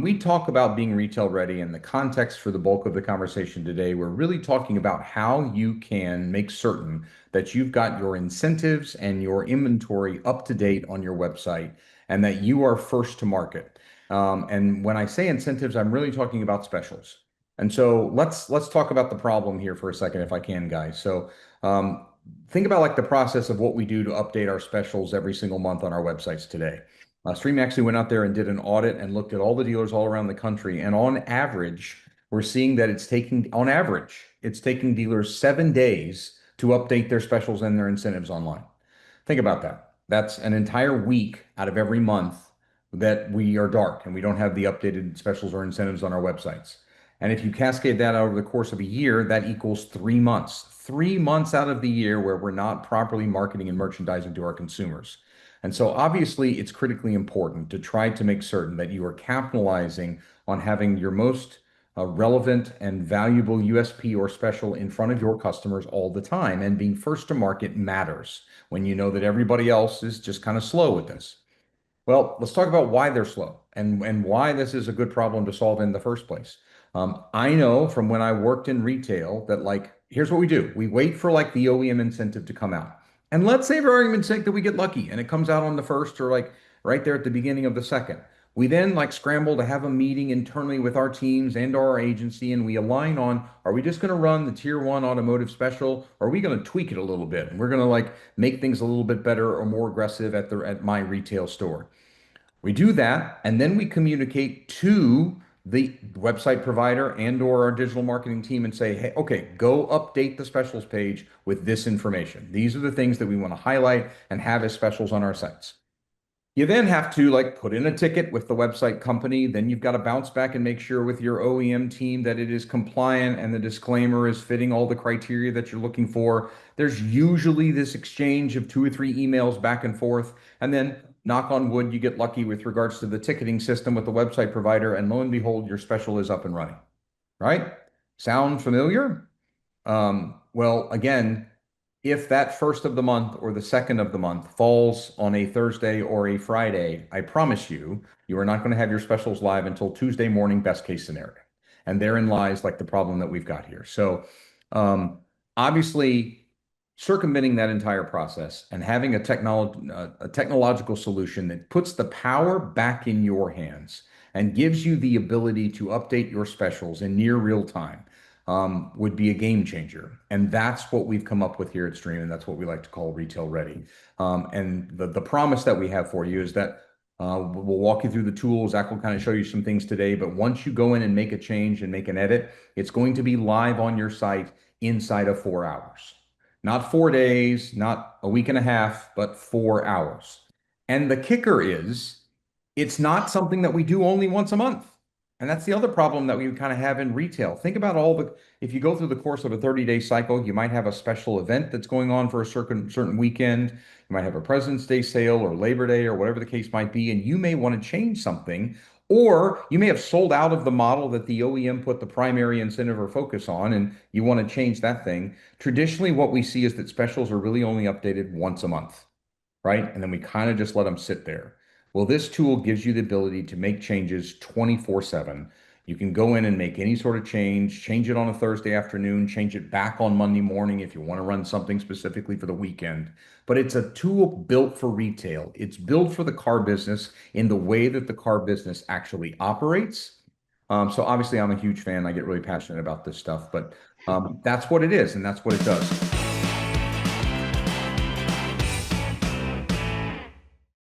when we talk about being retail ready and the context for the bulk of the conversation today, we're really talking about how you can make certain that you've got your incentives and your inventory up to date on your website and that you are first to market. And when I say incentives, I'm really talking about specials. And so let's talk about the problem here for a second, if I can, guys. So think about like the process of what we do to update our specials every single month on our websites today. Stream actually went out there and did an audit and looked at all the dealers all around the country. And on average, we're seeing that on average, it's taking dealers 7 days to update their specials and their incentives online. Think about that. That's an entire week out of every month that we are dark and we don't have the updated specials or incentives on our websites. And if you cascade that out over the course of a year, that equals 3 months. 3 months out of the year where we're not properly marketing and merchandising to our consumers. And so obviously it's critically important to try to make certain that you are capitalizing on having your most relevant and valuable USP or special in front of your customers all the time. And being first to market matters when you know that everybody else is just kind of slow with this. Well, let's talk about why they're slow and why this is a good problem to solve in the first place. I know from when I worked in retail that like, here's what we do. We wait for like the OEM incentive to come out. And let's say for argument's sake that we get lucky and it comes out on the first or like right there at the beginning of the second. We then like scramble to have a meeting internally with our teams and our agency, and we align on, are we just going to run the tier one automotive special? Or are we going to tweak it a little bit? And we're going to like make things a little bit better or more aggressive at my retail store. We do that, and then we communicate to the website provider and or our digital marketing team and say, hey, okay, go update the specials page with this information. These are the things that we want to highlight and have as specials on our sites. You then have to like put in a ticket with the website company. Then you've got to bounce back and make sure with your OEM team that it is compliant and the disclaimer is fitting all the criteria that you're looking for. There's usually this exchange of 2 or 3 emails back and forth. And then knock on wood, you get lucky with regards to the ticketing system with the website provider. And lo and behold, your special is up and running, right? Sound familiar? Well, again, if that first of the month or the second of the month falls on a Thursday or a Friday, I promise you, you are not going to have your specials live until Tuesday morning, best case scenario. And therein lies like the problem that we've got here. So obviously, circumventing that entire process and having a technological solution that puts the power back in your hands and gives you the ability to update your specials in near real time would be a game changer. And that's what we've come up with here at Stream, and that's what we like to call retail ready. And the promise that we have for you is that we'll walk you through the tools. Zach will kind of show you some things today, but once you go in and make a change and make an edit, it's going to be live on your site inside of 4 hours. Not 4 days, not a week and a half, but 4 hours. And the kicker is, it's not something that we do only once a month. And that's the other problem that we kind of have in retail. Think about if you go through the course of a 30-day cycle, you might have a special event that's going on for a certain weekend. You might have a President's Day sale or Labor Day or whatever the case might be, and you may want to change something, or you may have sold out of the model that the OEM put the primary incentive or focus on, and you want to change that thing. Traditionally, what we see is that specials are really only updated once a month, right? And then we kind of just let them sit there. Well, this tool gives you the ability to make changes 24/7. You can go in and make any sort of change it on a Thursday afternoon, change it back on Monday morning if you want to run something specifically for the weekend. But it's a tool built for retail. It's built for the car business in the way that the car business actually operates. So obviously I'm a huge fan. I get really passionate about this stuff, but that's what it is and that's what it does.